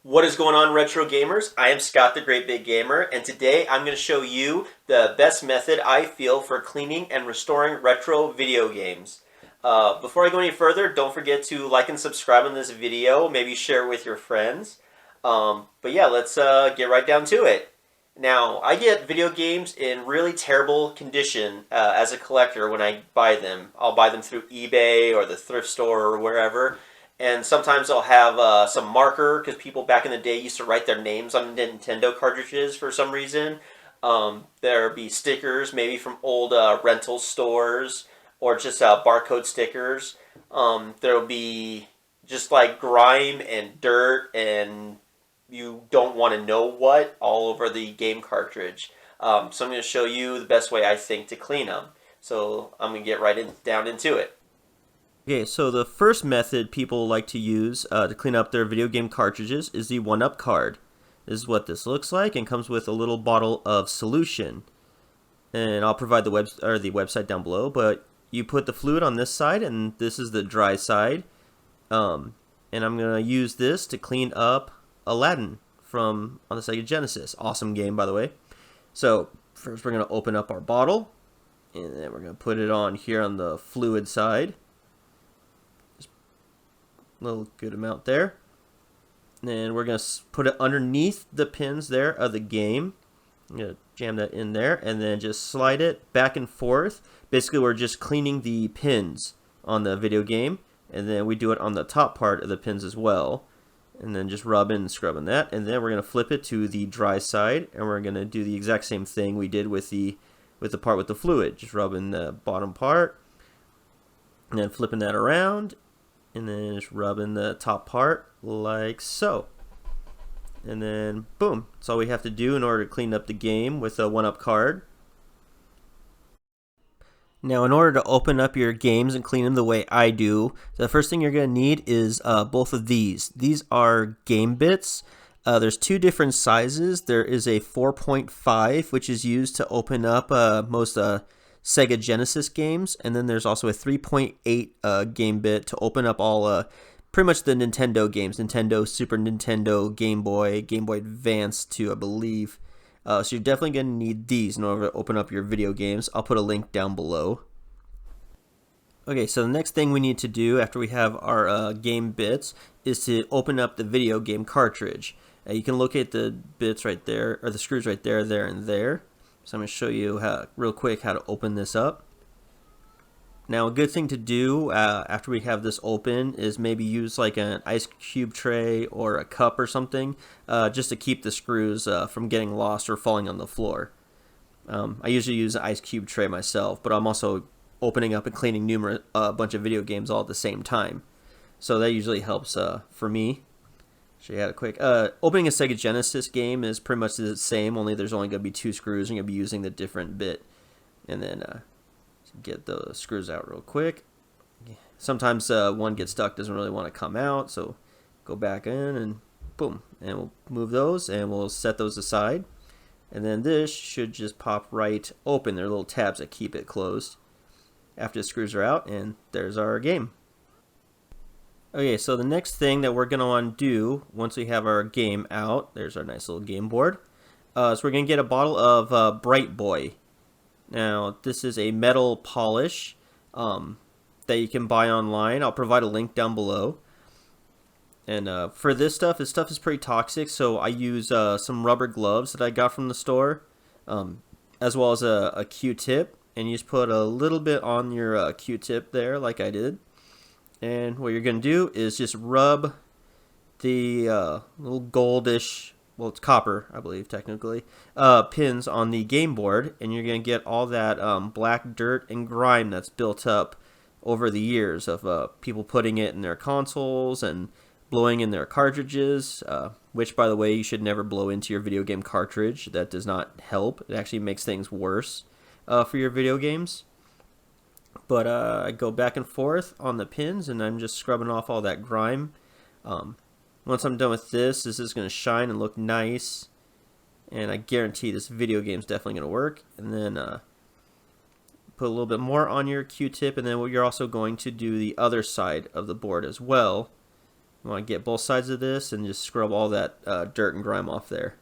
What is going on, retro gamers? I am Scott the Great Big Gamer, and today I'm going to show you the best method I feel for cleaning and restoring retro video games. Before I go any further, don't forget to like and subscribe on this video, maybe share it with your friends. But yeah, let's get right down to it. Now, I get video games in really terrible condition as a collector when I buy them. I'll buy them through eBay or the thrift store or wherever. And sometimes I'll have some marker, because people back in the day used to write their names on Nintendo cartridges for some reason. There'll be stickers, maybe from old rental stores, or just barcode stickers. There'll be just like grime and dirt and you don't want to know what all over the game cartridge. So I'm going to show you the best way I think to clean them. So I'm going to get down into it. Okay, so the first method people like to use to clean up their video game cartridges is the 1-Up card. This is what this looks like and comes with a little bottle of solution. And I'll provide the website down below, but you put the fluid on this side and this is the dry side. And I'm going to use this to clean up Aladdin on the Sega Genesis. Awesome game, by the way. So first we're going to open up our bottle and then we're going to put it on here on the fluid side. Little good amount there. And we're going to put it underneath the pins there of the game. I'm going to jam that in there and then just slide it back and forth. Basically, we're just cleaning the pins on the video game. And then we do it on the top part of the pins as well. And then just rubbing and scrubbing that. And then we're going to flip it to the dry side. And we're going to do the exact same thing we did with the part with the fluid. Just rubbing the bottom part. And then flipping that around. And then just rubbing the top part like so. And then boom, that's all we have to do in order to clean up the game with a 1-Up card. Now in order to open up your games and clean them the way I do, the first thing you're going to need is both of these. These are game bits. There's two different sizes. There is a 4.5 which is used to open up most Sega Genesis games, and then there's also a 3.8 game bit to open up all pretty much the Nintendo games, Nintendo, Super Nintendo, Game Boy Advance too, I believe. So you're definitely going to need these in order to open up your video games. I'll put a link down below. Okay, so the next thing we need to do after we have our game bits is to open up the video game cartridge. You can locate the bits right there, or the screws right there, and there. So I'm going to show you real quick how to open this up. Now a good thing to do after we have this open is maybe use like an ice cube tray or a cup or something just to keep the screws from getting lost or falling on the floor. I usually use an ice cube tray myself, but I'm also opening up and cleaning a bunch of video games all at the same time. So that usually helps for me. Show you how to quick. Opening a Sega Genesis game is pretty much the same, only there's only going to be 2 screws and you're going to be using the different bit. And then get the screws out real quick. Sometimes one gets stuck, doesn't really want to come out, so go back in and boom. And we'll move those and we'll set those aside. And then this should just pop right open. There are little tabs that keep it closed after the screws are out, and there's our game. Okay, so the next thing that we're going to want to do once we have our game out, there's our nice little game board, so we're going to get a bottle of Bright Boy. Now, this is a metal polish that you can buy online. I'll provide a link down below. And for this stuff is pretty toxic, so I use some rubber gloves that I got from the store, as well as a Q-tip, and you just put a little bit on your Q-tip there, like I did. And what you're going to do is just rub the little goldish, well, it's copper, I believe, technically, pins on the game board. And you're going to get all that black dirt and grime that's built up over the years of people putting it in their consoles and blowing in their cartridges, which, by the way, you should never blow into your video game cartridge. That does not help. It actually makes things worse for your video games. But I go back and forth on the pins, and I'm just scrubbing off all that grime. Once I'm done with this is going to shine and look nice. And I guarantee this video game is definitely going to work. And then put a little bit more on your Q-tip, and then you're also going to do the other side of the board as well. You want to get both sides of this and just scrub all that dirt and grime off there.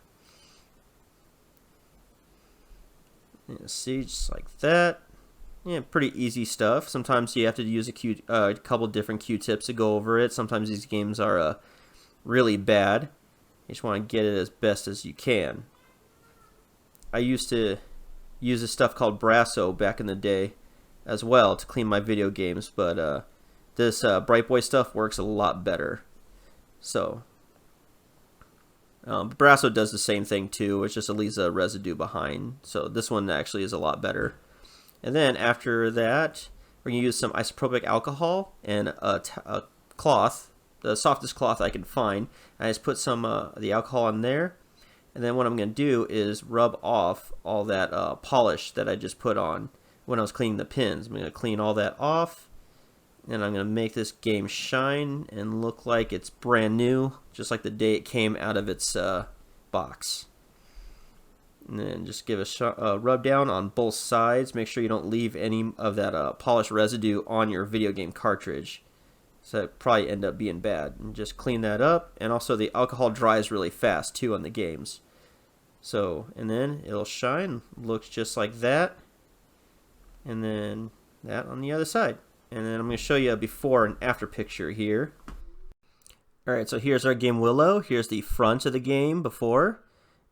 And see, just like that. Yeah, pretty easy stuff. Sometimes you have to use a couple different Q-tips to go over it. Sometimes these games are really bad. You just want to get it as best as you can. I used to use this stuff called Brasso back in the day as well to clean my video games, but this Bright Boy stuff works a lot better. So Brasso does the same thing too. It's just it leaves a residue behind. So this one actually is a lot better. And then after that, we're going to use some isopropyl alcohol and a cloth, the softest cloth I can find. I just put some the alcohol in there. And then what I'm going to do is rub off all that polish that I just put on when I was cleaning the pins. I'm going to clean all that off. And I'm going to make this game shine and look like it's brand new, just like the day it came out of its box. And then just give a rub down on both sides. Make sure you don't leave any of that polish residue on your video game cartridge. So it probably end up being bad. And just clean that up. And also the alcohol dries really fast too on the games. So, and then it'll shine. Looks just like that. And then that on the other side. And then I'm going to show you a before and after picture here. Alright, so here's our game Willow. Here's the front of the game before.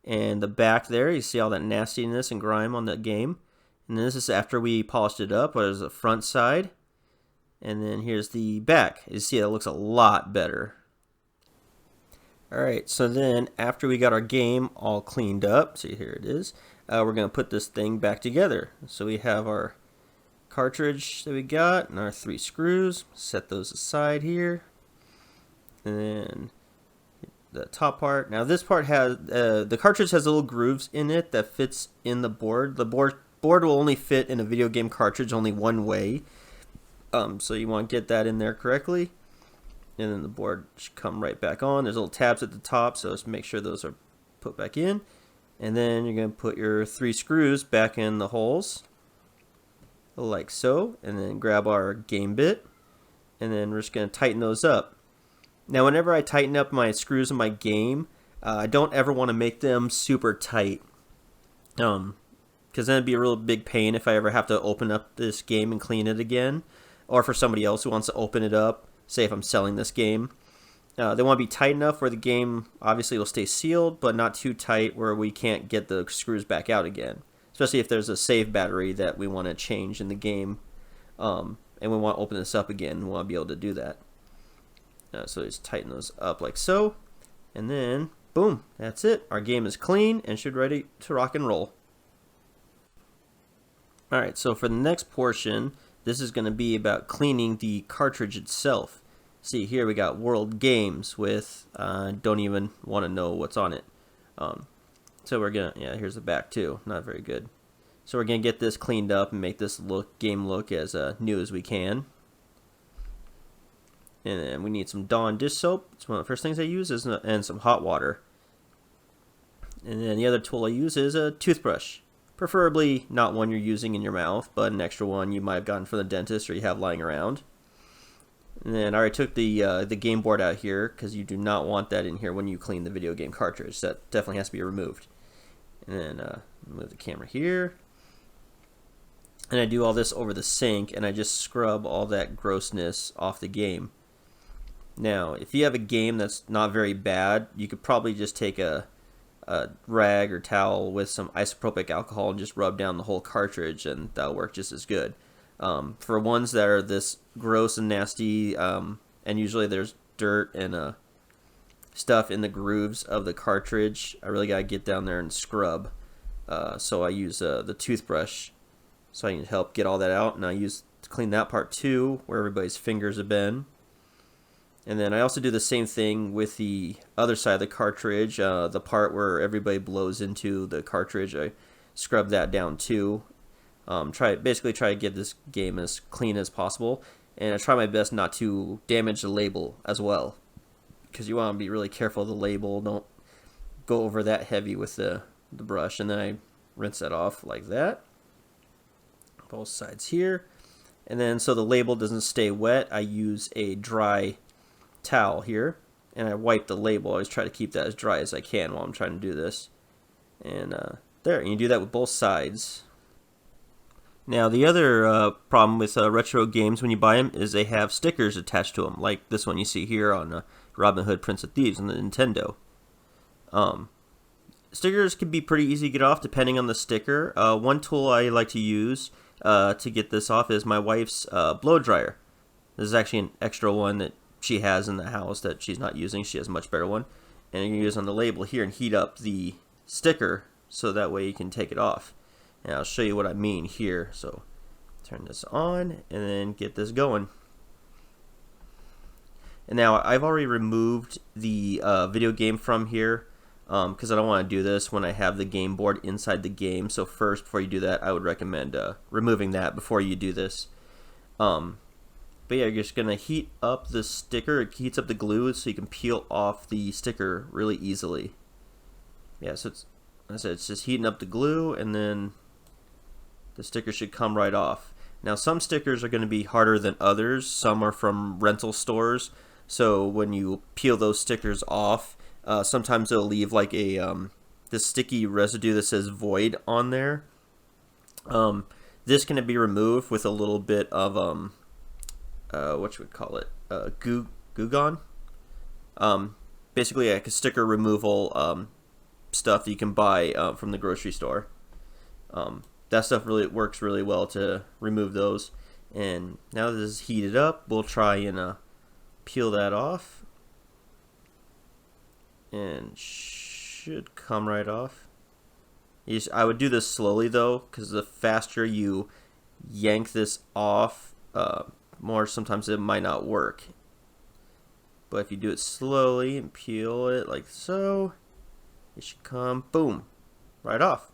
And the back there, you see all that nastiness and grime on the game. And then this is after we polished it up. There's the front side. And then here's the back. You see it looks a lot better. Alright, so then after we got our game all cleaned up, see here it is, we're going to put this thing back together. So we have our cartridge that we got and our 3 screws. Set those aside here. And then the top part. Now this part has, the cartridge has little grooves in it that fits in the board. The board will only fit in a video game cartridge only one way. So you want to get that in there correctly. And then the board should come right back on. There's little tabs at the top, so just make sure those are put back in. And then you're going to put your 3 screws back in the holes, like so. And then grab our game bit. And then we're just going to tighten those up. Now whenever I tighten up my screws in my game, I don't ever want to make them super tight. Because then it'd be a real big pain if I ever have to open up this game and clean it again. Or for somebody else who wants to open it up, say if I'm selling this game. They want to be tight enough where the game obviously will stay sealed, but not too tight where we can't get the screws back out again. Especially if there's a save battery that we want to change in the game. And we want to open this up again. We want to be able to do that. So just tighten those up like so. And then, boom, that's it. Our game is clean and should be ready to rock and roll. Alright, so for the next portion, this is going to be about cleaning the cartridge itself. See, here we got World Games with, don't even want to know what's on it. So we're going to, yeah, here's the back too. Not very good. So we're going to get this cleaned up and make this game look as new as we can. And then we need some Dawn dish soap. It's one of the first things I use, and some hot water. And then the other tool I use is a toothbrush. Preferably not one you're using in your mouth, but an extra one you might have gotten from the dentist or you have lying around. And then I already took the game board out here because you do not want that in here when you clean the video game cartridge. That definitely has to be removed. And then move the camera here. And I do all this over the sink, and I just scrub all that grossness off the game. Now, if you have a game that's not very bad, you could probably just take a rag or towel with some isopropyl alcohol and just rub down the whole cartridge, and that'll work just as good. For ones that are this gross and nasty, and usually there's dirt and stuff in the grooves of the cartridge, I really gotta get down there and scrub. So I use the toothbrush so I can help get all that out, and I use to clean that part too, where everybody's fingers have been. And then I also do the same thing with the other side of the cartridge, the part where everybody blows into the cartridge. I scrub that down too. Basically try to get this game as clean as possible, and I try my best not to damage the label as well, because you want to be really careful of the label. Don't go over that heavy with the brush. And then I rinse that off like that, both sides here. And then so the label doesn't stay wet, I use a dry towel here, and I wipe the label. I always try to keep that as dry as I can while I'm trying to do this. And there, and you do that with both sides. Now the other problem with retro games when you buy them is they have stickers attached to them, like this one you see here on Robin Hood Prince of Thieves on the Nintendo. Stickers can be pretty easy to get off depending on the sticker. One tool I like to use to get this off is my wife's blow dryer. This is actually an extra one that she has in the house that she's not using. She has a much better one. And you can use on the label here and heat up the sticker so that way you can take it off. And I'll show you what I mean here. So turn this on and then get this going. And now I've already removed the video game from here because I don't want to do this when I have the game board inside the game. So first, before you do that, I would recommend removing that before you do this. But yeah, you're just going to heat up the sticker. It heats up the glue so you can peel off the sticker really easily. Yeah, so it's, as I said, it's just heating up the glue and then the sticker should come right off. Now some stickers are going to be harder than others. Some are from rental stores. So when you peel those stickers off, sometimes they'll leave like a this sticky residue that says void on there. This can be removed with a little bit of what you would call it, goo gone. Basically like a sticker removal stuff that you can buy from the grocery store. That stuff really works really well to remove those. And now that this is heated up, we'll try and peel that off. And should come right off. I would do this slowly though, because the faster you yank this off, more sometimes it might not work. But if you do it slowly and peel it like so, it should come, boom, right off.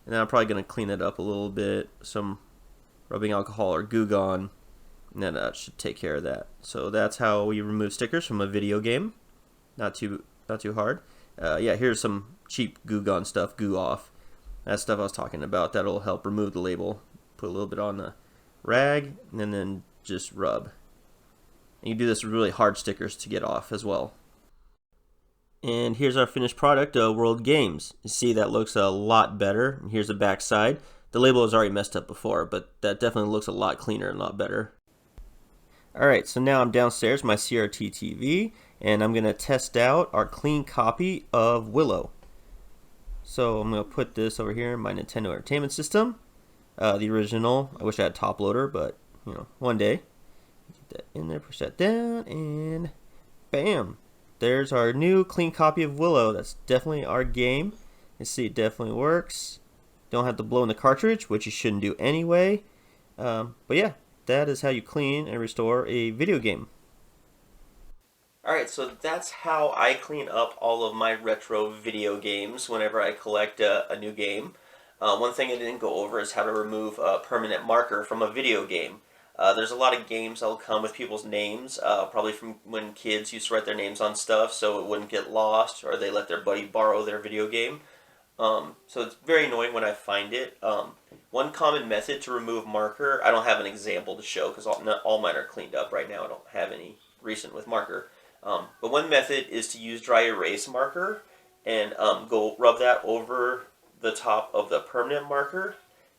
And then I'm probably going to clean it up a little bit, some rubbing alcohol or Goo Gone, and then that should take care of that. So that's how we remove stickers from a video game. Not too hard. Yeah, here's some cheap Goo Gone stuff, Goo Off. That's stuff I was talking about. That'll help remove the label. Put a little bit on the rag, and then just rub. And you do this with really hard stickers to get off as well. And here's our finished product, World Games. You see that looks a lot better. And here's the back side. The label was already messed up before, but that definitely looks a lot cleaner and a lot better. Alright, so now I'm downstairs, my CRT TV, and I'm going to test out our clean copy of Willow. So I'm going to put this over here in my Nintendo Entertainment System. The original. I wish I had top loader, but you know, one day. Get that in there, push that down, and bam! There's our new clean copy of Willow. That's definitely our game. You see, it definitely works. Don't have to blow in the cartridge, which you shouldn't do anyway. But yeah, that is how you clean and restore a video game. Alright, so that's how I clean up all of my retro video games whenever I collect a new game. One thing I didn't go over is how to remove a permanent marker from a video game. There's a lot of games that will come with people's names, probably from when kids used to write their names on stuff so it wouldn't get lost, or they let their buddy borrow their video game. So it's very annoying when I find it. One common method to remove marker, I don't have an example to show because all mine are cleaned up right now. I don't have any recent with marker. But one method is to use dry erase marker and go rub that over the top of the permanent marker,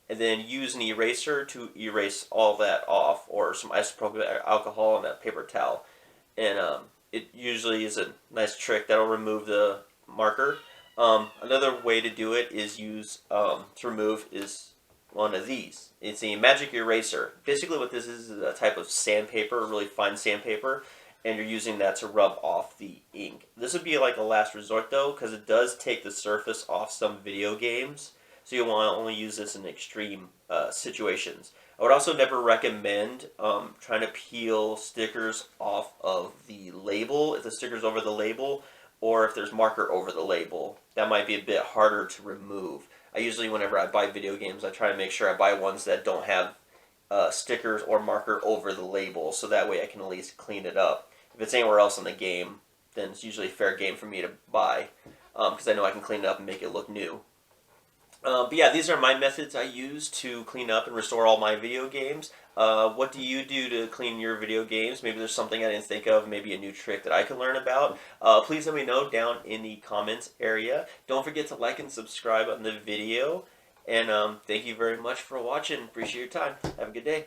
and then use an eraser to erase all that off, or some isopropyl alcohol on that paper towel. And it usually is a nice trick that'll remove the marker. Another way to do it is to remove is one of these. It's a magic eraser. Basically what this is a type of sandpaper, really fine sandpaper, and you're using that to rub off the ink. This would be like a last resort though, because it does take the surface off some video games, so you want to only use this in extreme situations. I would also never recommend trying to peel stickers off of the label, if the sticker's over the label, or if there's marker over the label. That might be a bit harder to remove. I usually, whenever I buy video games, I try to make sure I buy ones that don't have stickers or marker over the label, so that way I can at least clean it up. If it's anywhere else in the game, then it's usually fair game for me to buy, because I know I can clean it up and make it look new. But yeah, these are my methods I use to clean up and restore all my video games. What do you do to clean your video games? Maybe there's something I didn't think of, maybe a new trick that I can learn about. Please let me know down in the comments area. Don't forget to like and subscribe on the video. And thank you very much for watching. Appreciate your time. Have a good day.